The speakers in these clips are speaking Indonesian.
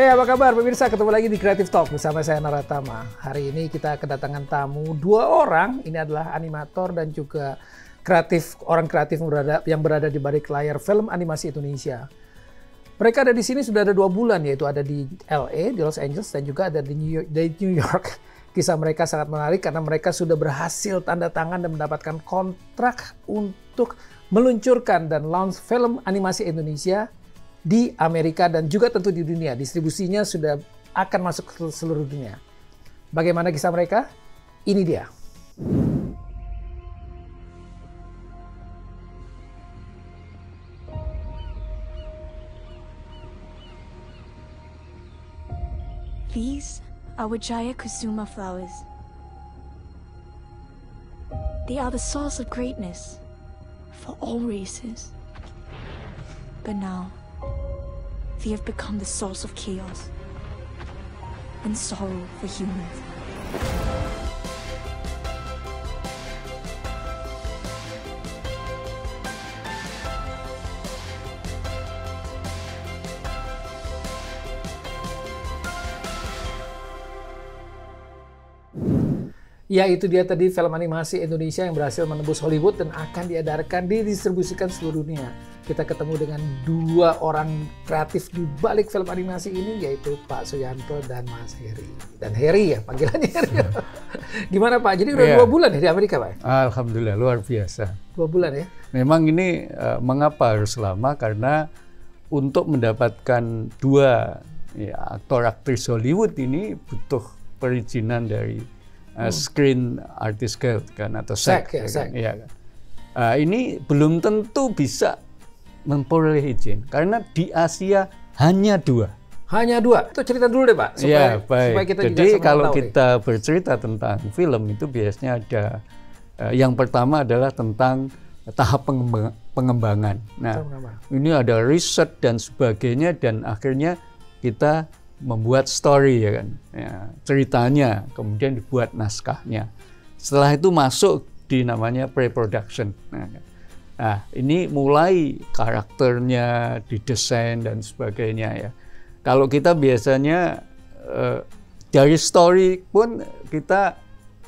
Apa kabar pemirsa? Ketemu lagi di Creative Talk bersama saya Naratama. Hari ini kita kedatangan tamu 2 orang. Ini adalah animator dan juga orang kreatif yang berada di balik layar film animasi Indonesia. Mereka ada di sini sudah ada 2 bulan, yaitu ada di LA, di Los Angeles, dan juga ada di New York. Kisah mereka sangat menarik karena mereka sudah berhasil tanda tangan dan mendapatkan kontrak untuk meluncurkan dan launch film animasi Indonesia di Amerika dan juga tentu di dunia. Distribusinya sudah akan masuk ke seluruh dunia. Bagaimana kisah mereka? Ini dia. These are Wijaya Kusuma flowers. They are the source of greatness for all races. But now, they have become the source of chaos and sorrow for humans. Ya, itu dia tadi film animasi Indonesia yang berhasil menembus Hollywood dan akan didistribusikan seluruh dunia. Kita ketemu dengan 2 orang kreatif di balik film animasi ini, yaitu Pak Suyanto dan Mas Heri. Dan Heri ya, panggilannya Heri. Gimana Pak? Jadi udah 2 bulan ya di Amerika Pak? Alhamdulillah, luar biasa. 2 bulan ya? Memang ini mengapa harus lama? Karena untuk mendapatkan 2 aktor-aktris Hollywood ini butuh perizinan dari Screen Artist Guild kan, atau SAG. Ya, kan? Ini belum tentu bisa memperoleh izin karena di Asia hanya 2. Hanya 2. Itu cerita dulu deh Pak. Supaya kita jadi kalau kita bercerita tentang film itu biasanya ada yang pertama adalah tentang tahap pengembangan. Nah, ini ada riset dan sebagainya dan akhirnya kita membuat story ya kan, ceritanya, kemudian dibuat naskahnya. Setelah itu masuk di namanya pre-production. Nah, ini mulai karakternya didesain dan sebagainya ya. Kalau kita biasanya dari story pun kita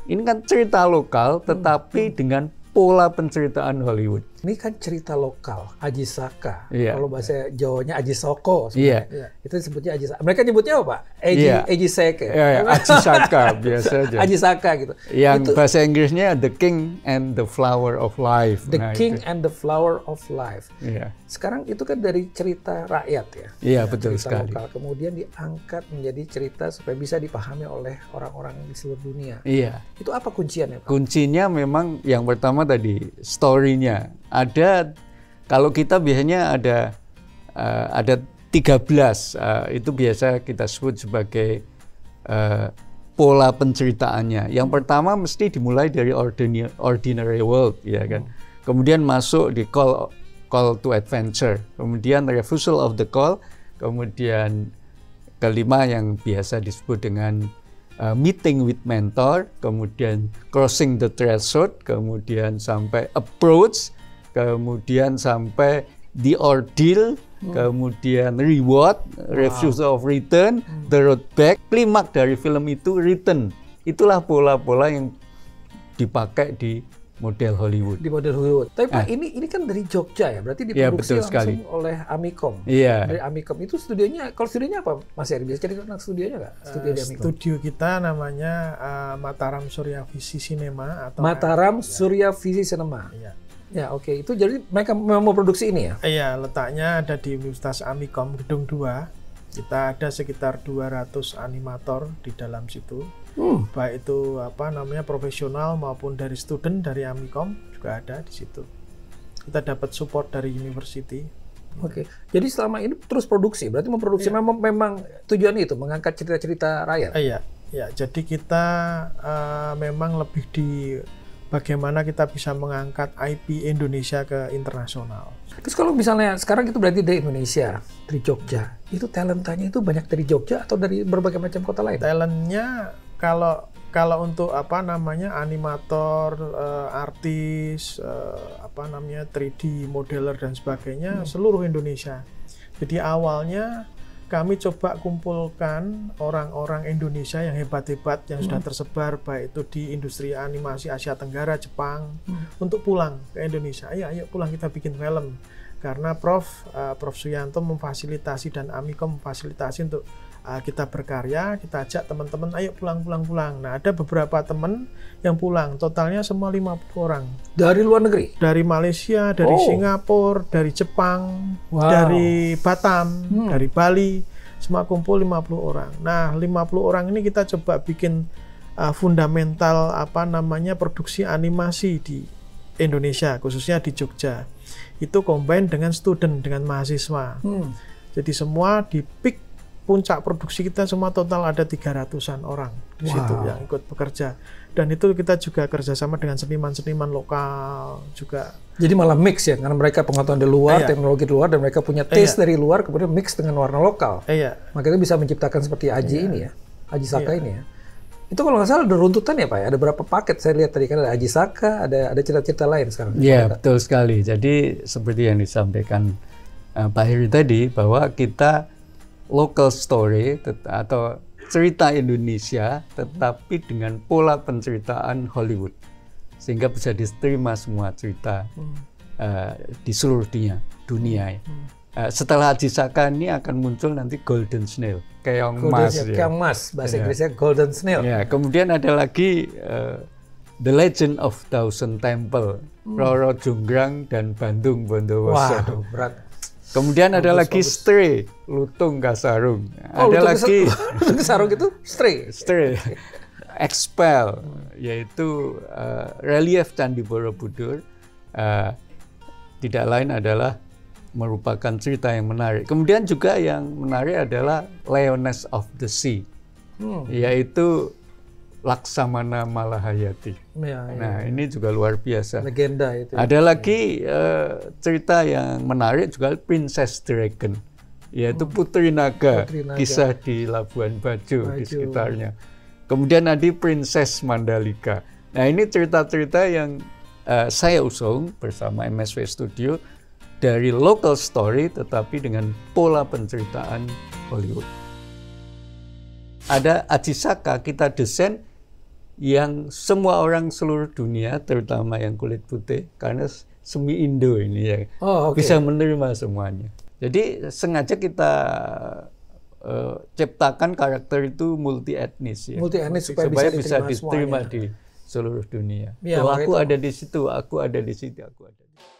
ini kan cerita lokal, tetapi dengan pola penceritaan Hollywood. Ini kan cerita lokal, Aji Saka. Iya. Kalau bahasa Jawanya Aji Soko. Iya. Itu disebutnya Aji Saka. Mereka nyebutnya apa Pak? Aji Saka. Iya, Aji Saka biasa aja. Aji Saka gitu. Yang bahasa Inggrisnya The King and the Flower of Life. The King and the Flower of Life. Iya. Sekarang itu kan dari cerita rakyat ya. Iya, betul cerita sekali. Lokal. Kemudian diangkat menjadi cerita supaya bisa dipahami oleh orang-orang di seluruh dunia. Iya. Itu apa kunciannya Pak? Kuncinya memang yang pertama tadi story-nya. Ada, kalau kita biasanya ada 13, itu biasa kita sebut sebagai pola penceritaannya. Yang pertama mesti dimulai dari ordinary world, ya kan. Kemudian masuk di call to adventure, kemudian refusal of the call, kemudian kelima yang biasa disebut dengan meeting with mentor, kemudian crossing the threshold, kemudian sampai approach, kemudian sampai the ordeal, kemudian reward, refusal of return, the road back. Klimaks dari film itu return. Itulah pola-pola yang dipakai di model Hollywood. Di model Hollywood. Tapi Pak, ini kan dari Jogja ya, berarti diproduksi langsung oleh Amicom. Iya. Dari Amicom itu studionya, kalau studionya apa Mas Heri? Bisa cerita tentang studionya nggak? Studio di Amicom. Studio kita namanya Mataram Surya Visi Cinema atau Mataram Surya Visi Cinema. Iya. Ya, oke. Itu jadi mereka memang mau produksi ini ya? Iya, letaknya ada di Universitas Amicom Gedung 2. Kita ada sekitar 200 animator di dalam situ. Baik itu profesional maupun dari student dari Amicom juga ada di situ. Kita dapat support dari university. Oke. Jadi selama ini terus produksi, berarti memproduksi memang tujuan itu mengangkat cerita-cerita rakyat. Iya. Jadi kita memang lebih di bagaimana kita bisa mengangkat IP Indonesia ke internasional. Terus kalau misalnya sekarang itu berarti dari Indonesia, dari Jogja, itu talentanya itu banyak dari Jogja atau dari berbagai macam kota lain? Talentnya kalau untuk animator, artis, 3D modeler dan sebagainya seluruh Indonesia. Jadi awalnya kami coba kumpulkan orang-orang Indonesia yang hebat-hebat yang sudah tersebar baik itu di industri animasi Asia Tenggara, Jepang, untuk pulang ke Indonesia. Ayo pulang kita bikin film. Karena Prof Suyanto memfasilitasi dan Amikom memfasilitasi untuk kita berkarya, kita ajak teman-teman ayo pulang. Nah, ada beberapa teman yang pulang, totalnya semua 50 orang. Dari luar negeri? Dari Malaysia, dari Singapura, dari Jepang, dari Batam, dari Bali, semua kumpul 50 orang. Nah, 50 orang ini kita coba bikin fundamental produksi animasi di Indonesia, khususnya di Jogja. Itu combine dengan student, dengan mahasiswa. Jadi semua di peak puncak produksi kita semua total ada 300-an orang di situ yang ikut bekerja. Dan itu kita juga kerjasama dengan seniman-seniman lokal juga. Jadi malah mix ya, karena mereka pengetahuan di luar, teknologi di luar, dan mereka punya taste dari luar, kemudian mix dengan warna lokal. Makanya bisa menciptakan seperti Aji ini ya, Aji Saka ini ya. Itu kalau nggak salah ada runtutan ya Pak ya? Ada berapa paket? Saya lihat tadi kan ada Aji Saka, ada cerita-cerita lain sekarang. Iya, betul sekali. Jadi seperti yang disampaikan Pak Heri tadi, bahwa kita local story atau cerita Indonesia tetapi dengan pola penceritaan Hollywood, sehingga bisa diterima semua cerita di seluruh dunia. Setelah Aji Saka ini akan muncul nanti Golden Snail, keong mas, keong mas, bahasa Inggrisnya Golden Snail. Ya, kemudian ada lagi The Legend of Thousand Temple, Roro Jonggrang dan Bandung Bondowoso. Waduh, berat. Kemudian ada lagi Stray, Lutung Kasarung. Ada lagi Lutung Kasarung itu Stray. Expel, yaitu relief Candi Borobudur. Tidak lain adalah merupakan cerita yang menarik. Kemudian juga yang menarik adalah Lioness of the Sea, yaitu Laksamana Malahayati. Nah, ini juga luar biasa. Legenda itu. Ada lagi cerita yang menarik juga Princess Dragon, yaitu Putri Naga, kisah di Labuan Bajo, di sekitarnya. Kemudian ada Princess Mandalika. Nah, ini cerita-cerita yang saya usung bersama MSW Studio dari local story tetapi dengan pola penceritaan Hollywood. Ada Aji Saka, kita desain yang semua orang seluruh dunia, terutama yang kulit putih, karena semi Indo ini ya, bisa menerima semuanya. Jadi sengaja kita ciptakan karakter itu multi etnis ya, supaya bisa diterima di seluruh dunia. Ya, aku ada di situ, aku ada di situ, aku ada di situ.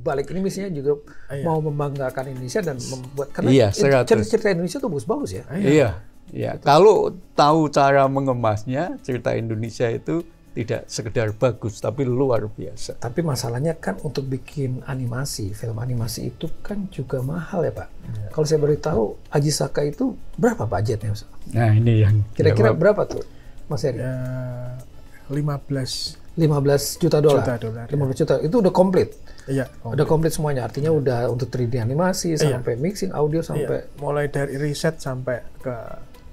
Balik ini misalnya juga mau membanggakan Indonesia dan membuat, karena cerita Indonesia tuh bagus-bagus ya. Iya. Kalau tahu cara mengemasnya, cerita Indonesia itu tidak sekedar bagus tapi luar biasa. Tapi masalahnya kan untuk bikin animasi, film animasi itu kan juga mahal ya Pak. Kalau saya beritahu Aji Saka itu berapa budgetnya? Nah, ini yang kira-kira berapa tuh Mas Heri? 15 juta dolar. 15 juta itu udah komplit. Iya. Udah komplit semuanya. Artinya udah untuk 3D animasi sampai mixing audio sampai mulai dari riset sampai ke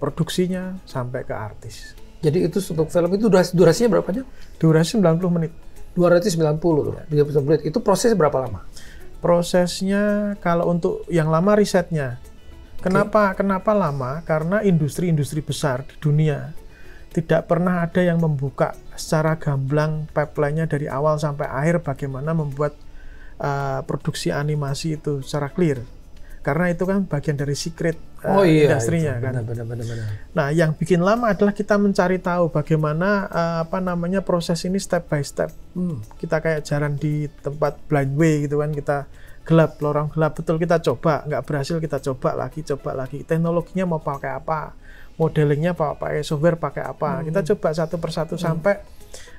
produksinya sampai ke artis. Jadi itu untuk film itu durasinya berapa jam? Durasi 90 menit. 290 tuh. 30 menit. Itu prosesnya berapa lama? Prosesnya kalau untuk yang lama risetnya. Kenapa lama? Karena industri-industri besar di dunia tidak pernah ada yang membuka secara gamblang pipeline-nya dari awal sampai akhir bagaimana membuat produksi animasi itu secara clear. Karena itu kan bagian dari secret industrinya kan. Benar. Nah, yang bikin lama adalah kita mencari tahu bagaimana proses ini step by step. Kita kayak jalan di tempat blind way gitu kan, kita gelap, lorong gelap, betul kita coba, nggak berhasil kita coba lagi. Teknologinya mau pakai apa? Modelingnya pakai software pakai apa? Kita coba satu persatu sampai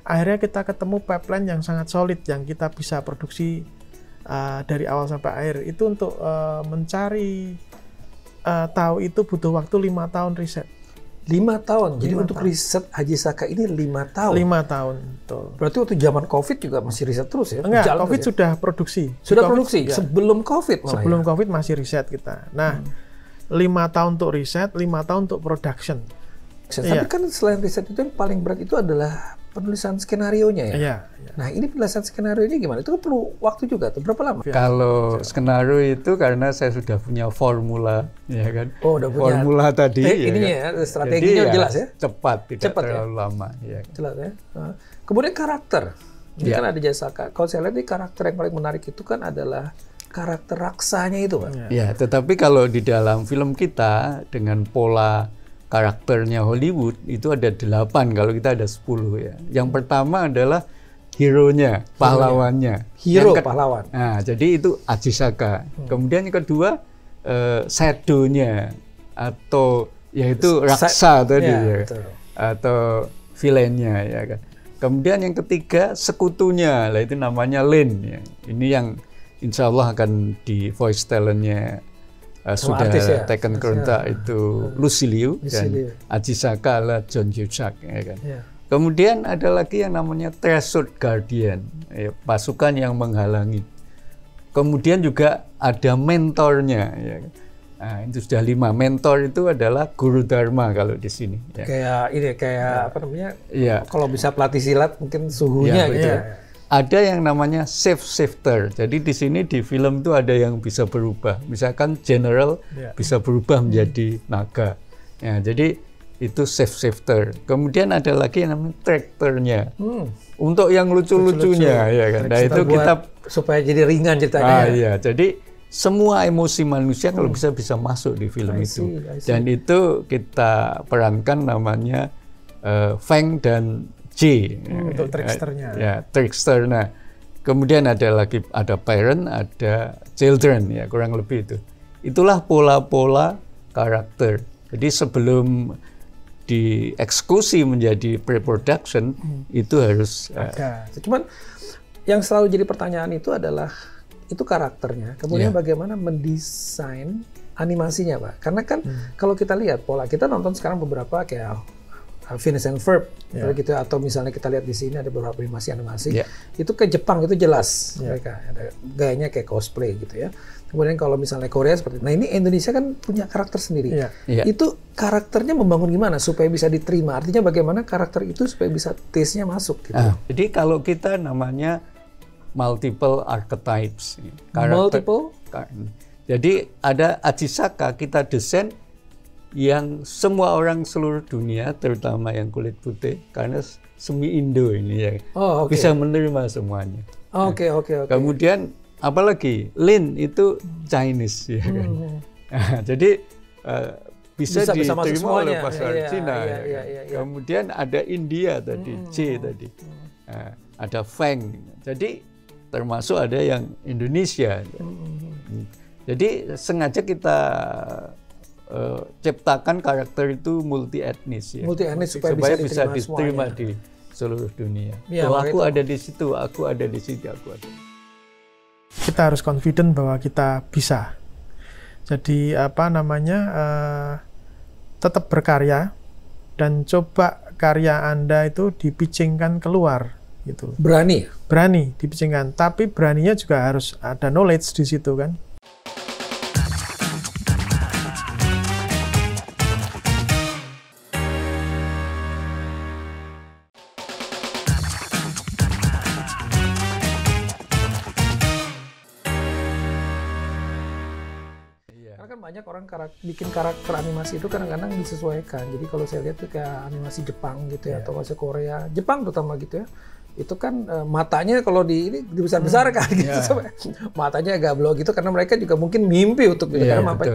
akhirnya kita ketemu pipeline yang sangat solid yang kita bisa produksi dari awal sampai akhir. Itu untuk mencari tahu itu butuh waktu 5 tahun riset. 5 tahun? Jadi untuk riset Aji Saka ini 5 tahun? 5 tahun, betul. Berarti waktu zaman COVID juga masih riset terus ya? Enggak, COVID sudah produksi. Sudah produksi? Sebelum COVID malah Sebelum COVID masih riset kita. Nah, 5 tahun untuk riset, 5 tahun untuk production. Tapi kan selain riset itu yang paling berat itu adalah penulisan skenarionya ya? Iya. Nah ini penulisan skenarionya gimana? Itu kan perlu waktu juga tuh, berapa lama? Kalau skenario itu karena saya sudah punya formula, ya kan? Oh, udah punya formula tadi. Ininya ya, strateginya jadi, jelas ya? Cepat, tidak Cepat, terlalu lama. Ya. Jelas ya. Kemudian karakter. Ini kan ada Jasaka. Kalau saya lihat di karakter yang paling menarik itu kan adalah karakter raksanya itu, Pak. Ya, tetapi kalau di dalam film kita dengan pola karakternya Hollywood itu ada 8, kalau kita ada 10 ya. Yang pertama adalah hero-nya, pahlawannya. Hero pahlawan. Nah, jadi itu Ajisaka. Kemudian yang kedua shadow-nya atau yaitu raksa tadi ya. Betul. Atau villain-nya ya kan. Kemudian yang ketiga sekutunya, lah itu namanya Lin ya. Ini yang insya Allah akan di voice talent-nya sudah ya? taken kerentak itu Lucy Liu dan Ajisaka adalah John Cusack ya kan. Kemudian ada lagi yang namanya Treasured Guardian, ya, pasukan yang menghalangi. Kemudian juga ada mentornya ya. Nah, itu sudah 5. Mentor itu adalah guru dharma kalau di sini ya. Kayak apa namanya? Ya. Kalau bisa pelatih silat mungkin suhunya gitu ya. Ada yang namanya shape-shifter. Jadi di sini di film itu ada yang bisa berubah. Misalkan general bisa berubah menjadi naga. Ya, jadi itu shape-shifter. Kemudian ada lagi yang namanya tractor-nya. Untuk yang lucu-lucunya ya kan. Nah, itu kita supaya jadi ringan ceritanya. Iya, jadi semua emosi manusia kalau bisa masuk di film itu. Dan itu kita perankan namanya Feng dan J untuk tricksternya. Ya, trickster. Nah, kemudian ada parent, ada children ya, kurang lebih itu. Itulah pola-pola karakter. Jadi sebelum dieksekusi menjadi pre-production itu harus Cuman yang selalu jadi pertanyaan itu adalah itu karakternya. Kemudian bagaimana mendesain animasinya, Pak? Karena kan kalau kita lihat pola, kita nonton sekarang beberapa kayak Phineas and Ferb gitu, atau misalnya kita lihat di sini ada beberapa animasi itu ke Jepang itu jelas mereka ada gayanya kayak cosplay gitu ya. Kemudian kalau misalnya Korea seperti itu. Nah ini Indonesia kan punya karakter sendiri. Itu karakternya membangun gimana supaya bisa diterima? Artinya bagaimana karakter itu supaya bisa taste-nya masuk gitu. Jadi kalau kita namanya multiple archetypes. Jadi ada Ajisaka kita desain yang semua orang seluruh dunia, terutama yang kulit putih, karena semi Indo ini ya, bisa menerima semuanya. Kemudian apalagi Lin itu Chinese ya kan. Jadi bisa diterima oleh pasar Cina. Kemudian ada India tadi, J tadi, ada Feng. Jadi termasuk ada yang Indonesia. Jadi sengaja kita ciptakan karakter itu multi etnis ya. Multi etnis supaya bisa diterima di seluruh dunia. Aku ada di situ, aku ada di situ, aku ada. Kita harus confident bahwa kita bisa. Jadi tetap berkarya dan coba karya Anda itu dipitchingkan keluar gitu. Berani dipitchingkan, tapi beraninya juga harus ada knowledge di situ kan. Banyak orang bikin karakter animasi itu kadang-kadang disesuaikan. Jadi kalau saya lihat tuh kayak animasi Jepang gitu ya, atau masih Korea, Jepang terutama gitu ya. Itu kan matanya kalau ini dibesar-besarkan gitu. Matanya agak blok gitu karena mereka juga mungkin mimpi untuk gitu.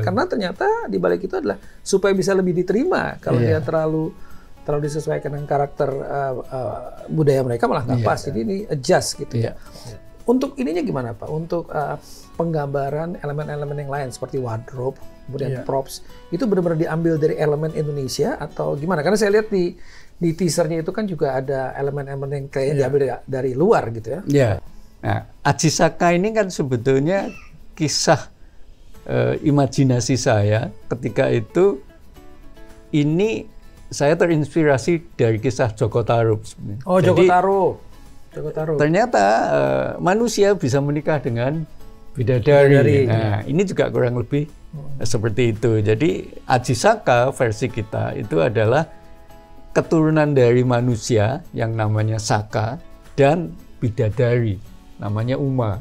Karena ternyata di balik itu adalah supaya bisa lebih diterima. Kalau dia terlalu disesuaikan dengan karakter budaya mereka malah nggak pas. Jadi ini adjust gitu ya. Untuk ininya gimana Pak? Untuk penggambaran elemen-elemen yang lain seperti wardrobe, kemudian props, itu benar-benar diambil dari elemen Indonesia atau gimana? Karena saya lihat di teasernya itu kan juga ada elemen-elemen yang kayaknya diambil dari luar gitu ya. Iya. Nah, Ajisaka ini kan sebetulnya kisah imajinasi saya ketika itu. Ini saya terinspirasi dari kisah Joko Taro. Oh, Joko Taro. Ternyata manusia bisa menikah dengan bidadari. Nah, ini juga kurang lebih Seperti itu. Jadi Aji Saka versi kita itu adalah keturunan dari manusia yang namanya Saka dan bidadari namanya Uma.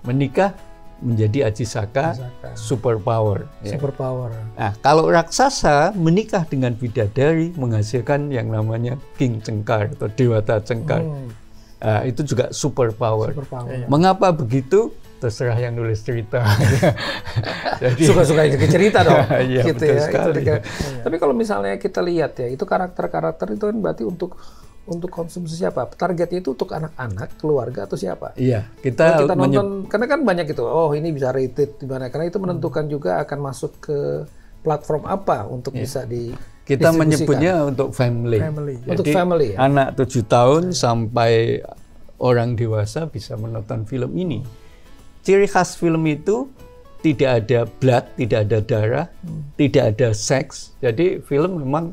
Menikah menjadi Aji Saka superpower. Superpower. Nah, kalau raksasa menikah dengan bidadari menghasilkan yang namanya King Cengkar atau Dewata Cengkar. Itu juga superpower. Mengapa begitu? Terserah yang nulis cerita. Jadi suka-suka cerita dong. Iya, gitu betul ya. sekali. Tapi kalau misalnya kita lihat ya, itu karakter-karakter itu kan berarti untuk konsumsi siapa? Targetnya itu untuk anak-anak, keluarga atau siapa? Iya, kita nonton, karena kan banyak itu. Oh, ini bisa rated di mana? Karena itu menentukan juga akan masuk ke platform apa untuk bisa di kita menyebutnya untuk family. Jadi, untuk family ya? Anak 7 tahun sampai orang dewasa bisa menonton film ini. Ciri khas film itu tidak ada blood, tidak ada darah, tidak ada seks. Jadi film memang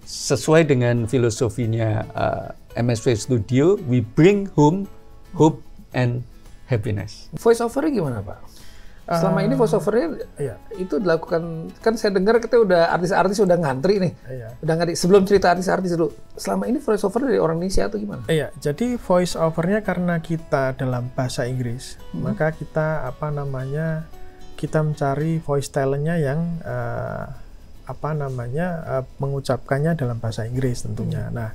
sesuai dengan filosofinya MSV Studio, we bring home hope and happiness. Voice over-nya gimana, Pak? Selama ini voice over-nya itu dilakukan, kan saya dengar kita udah artis-artis udah ngantri nih. Udah ngantri. Sebelum cerita artis-artis dulu, selama ini voice over dari orang Indonesia atau gimana? Iya, jadi voice over-nya karena kita dalam bahasa Inggris, maka kita kita mencari voice talent-nya yang mengucapkannya dalam bahasa Inggris tentunya. Nah,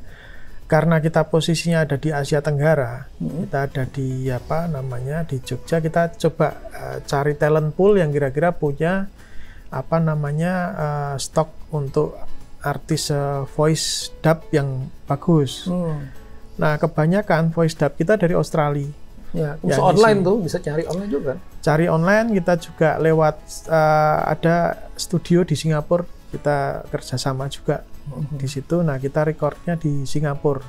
karena kita posisinya ada di Asia Tenggara, kita ada di di Jogja, kita coba cari talent pool yang kira-kira punya stok untuk artis voice dub yang bagus. Nah, kebanyakan voice dub kita dari Australia. Ya, bisa online tuh, bisa cari online juga. Cari online, kita juga lewat ada studio di Singapura, kita kerjasama juga di situ. Nah, kita recordnya di Singapura.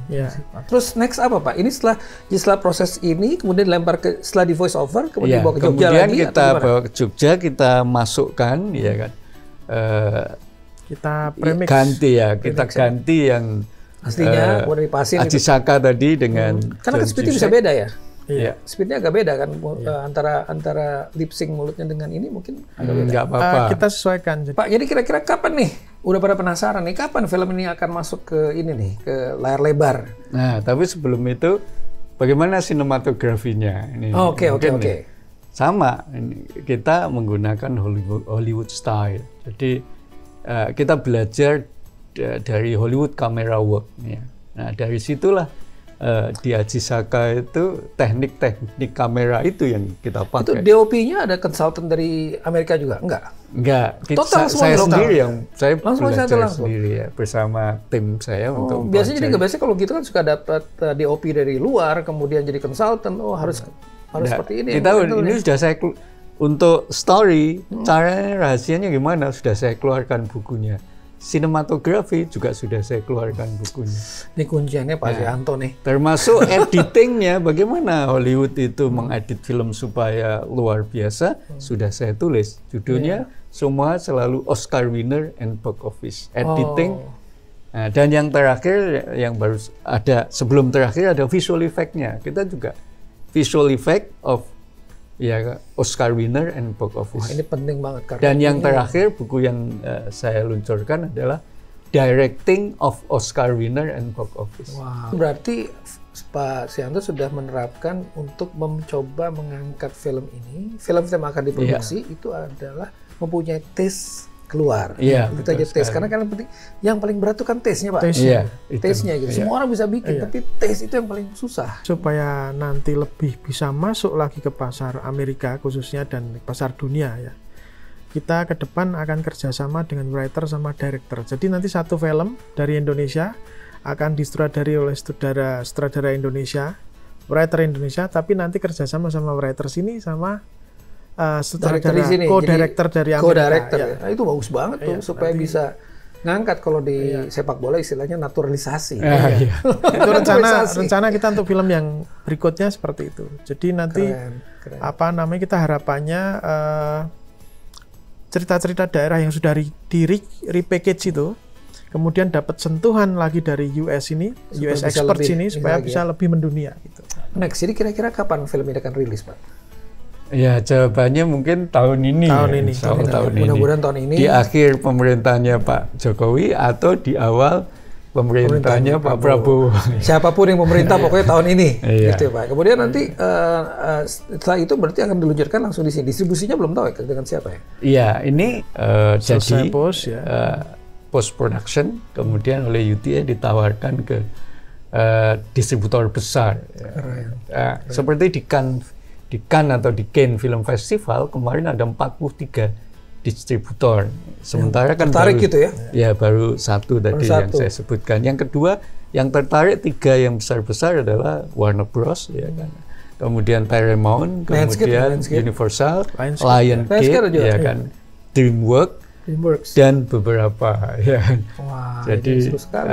Ya. Terus next apa, Pak? Ini setelah proses ini kemudian dilempar setelah di voice over, kemudian dibawa ke Jogja lagi. Kemudian kita bawa ke Jogja, kita masukkan, ya kan? Kita premix. Kita ganti yang aslinya kemudian dipasin. Aji Saka tadi dengan. Karena speednya bisa beda ya. Iya. Speednya agak beda kan, antara lip sync mulutnya dengan ini mungkin agak beda. Nggak apa-apa. Kita sesuaikan. Pak, jadi kira-kira kapan nih? Udah pada penasaran nih, kapan film ini akan masuk ke ini nih, ke layar lebar? Nah, tapi sebelum itu, bagaimana sinematografinya? Oke. Sama, kita menggunakan Hollywood style. Jadi kita belajar dari Hollywood camera work. Ya. Nah, dari situlah di Aji Saka itu teknik-teknik kamera itu yang kita pakai. Itu DOP-nya ada konsultan dari Amerika juga? Enggak. Total saya sendiri yang saya belajar langsung sendiri ya bersama tim saya untuk. Biasanya kalau gitu kan suka dapat DOP dari luar, kemudian jadi konsultan. Oh harus seperti ini. Ini sudah saya untuk story, caranya rahasianya gimana sudah saya keluarkan bukunya. Sinematografi juga sudah saya keluarkan bukunya. Ini kunciannya Pak Yanto nih. Termasuk editingnya, bagaimana Hollywood itu mengedit film supaya luar biasa, sudah saya tulis. Judulnya semua selalu Oscar winner and box office. Editing. Nah, dan yang terakhir, yang baru ada, sebelum terakhir ada visual effect-nya. Kita juga visual effect of Oscar winner and box office. Wah, ini penting banget. Dan yang terakhir buku yang saya luncurkan adalah Directing of Oscar winner and box office. Wow. Berarti Pak Sianto sudah menerapkan untuk mencoba mengangkat film ini, film-film akan diproduksi itu adalah mempunyai tes keluar. Itu aja tes. Karena kan yang paling berat itu kan tesnya, Pak. Tesnya gitu. Semua orang bisa bikin, tapi tes itu yang paling susah. Supaya nanti lebih bisa masuk lagi ke pasar Amerika khususnya dan pasar dunia ya. Kita ke depan akan kerjasama dengan writer sama director. Jadi nanti satu film dari Indonesia akan disutradari oleh sutradara Indonesia, writer Indonesia, tapi nanti kerjasama sama writer sini sama sutradara co-director dari Amerika. Nah, itu bagus banget tuh supaya bisa ngangkat kalau di sepak bola istilahnya naturalisasi. Itu rencana kita untuk film yang berikutnya seperti itu. Jadi nanti keren. Kita harapannya cerita-cerita daerah yang sudah repackage itu kemudian dapat sentuhan lagi dari US experts ini supaya bisa lebih mendunia gitu. Next, jadi kira-kira kapan film ini akan rilis, Pak? Ya, jawabannya mungkin tahun ini. Tahun ini. Tahun ini. Mudah-mudahan tahun ini. Di akhir pemerintahnya Pak Jokowi atau di awal pemerintahnya Pak Prabowo. Siapapun yang pemerintah pokoknya tahun ini, Iya. gitu Pak. Kemudian nanti setelah itu berarti akan diluncurkan langsung di sini. Distribusinya belum tahu ya dengan siapa ya? Iya, ini Selesai jadi post ya. post production, kemudian oleh UTA ditawarkan ke distributor besar. Seperti di Cannes atau di Cannes Film Festival kemarin ada 43 distributor. Sementara kan tertarik baru, gitu ya? Ya baru satu tadi yang satu. saya sebutkan. Yang kedua yang tertarik 3 yang besar-besar adalah Warner Bros. Ya kan. Kemudian Paramount, kemudian Universal, Lionsgate, ya kan, DreamWorks dan beberapa. Ya. Wah, jadi seru sekali.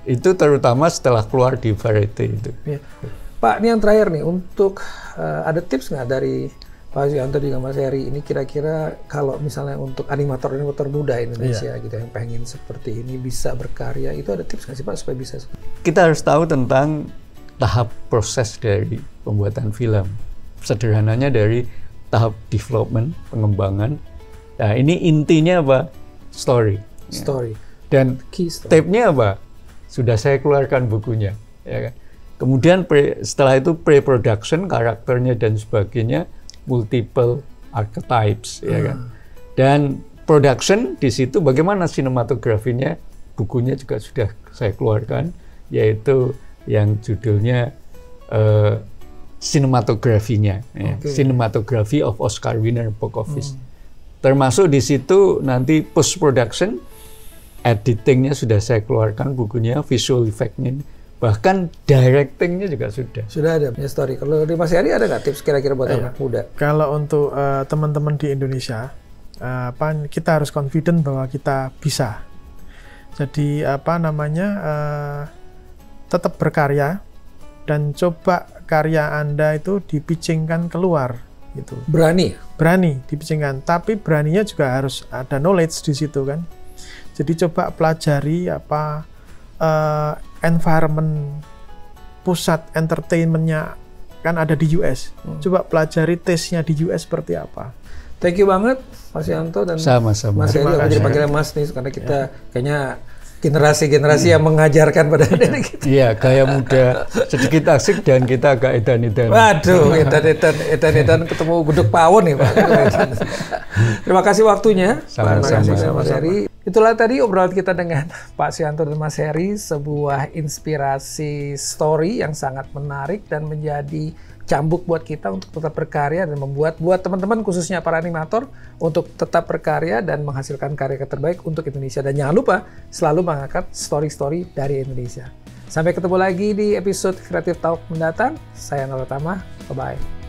itu terutama setelah keluar di Variety itu. Ya. Pak, ini yang terakhir nih, untuk ada tips nggak dari Pak Yusianto juga Mas Heri, ini kira-kira kalau misalnya untuk animator-animator muda Indonesia gitu yang pengen seperti ini bisa berkarya, itu ada tips nggak sih Pak supaya bisa? Kita harus tahu tentang tahap proses dari pembuatan film. Sederhananya dari tahap development, pengembangan. Nah, ini intinya apa? Story. Story. Dan Key story. tape-nya apa? Sudah saya keluarkan bukunya, ya kan. Kemudian setelah itu pre-production, karakternya dan sebagainya, multiple archetypes, ya kan. Dan production di situ bagaimana sinematografinya, bukunya juga sudah saya keluarkan, yaitu yang judulnya sinematografinya, Cinematography of Oscar Winner Box Office. Termasuk di situ nanti post-production, editingnya sudah saya keluarkan bukunya, visual effect-nya, bahkan directingnya juga sudah. Sudah ada punya story. Kalau di Mas Heri ada nggak tips kira-kira buat anak muda? Kalau untuk teman-teman di Indonesia, kita harus confident bahwa kita bisa. Jadi tetap berkarya dan coba karya Anda itu dipitchingkan keluar gitu. Berani? Berani dipitchingkan, tapi beraninya juga harus ada knowledge di situ kan. Jadi coba pelajari environment pusat entertainment-nya kan ada di US. Coba pelajari taste-nya di US seperti apa. Thank you banget Mas Yusianto dan Sama-sama. Mas Heri. Aku jadi panggilnya Mas nih karena kita kayaknya generasi-generasi yang mengajarkan pada adik kita. Iya, gaya muda, sedikit asik dan kita agak edan-edan. Waduh, edan-edan ketemu gudeg pawon nih Pak. Terima kasih waktunya. Sama-sama. Mas Heri. Itulah tadi obrolan kita dengan Pak Yusianto dan Mas Heri, sebuah inspirasi story yang sangat menarik dan menjadi cambuk buat kita untuk tetap berkarya dan membuat buat teman-teman khususnya para animator untuk tetap berkarya dan menghasilkan karya terbaik untuk Indonesia. Dan jangan lupa selalu mengangkat story-story dari Indonesia. Sampai ketemu lagi di episode Creative Talk mendatang. Saya Nora Tama. Bye-bye.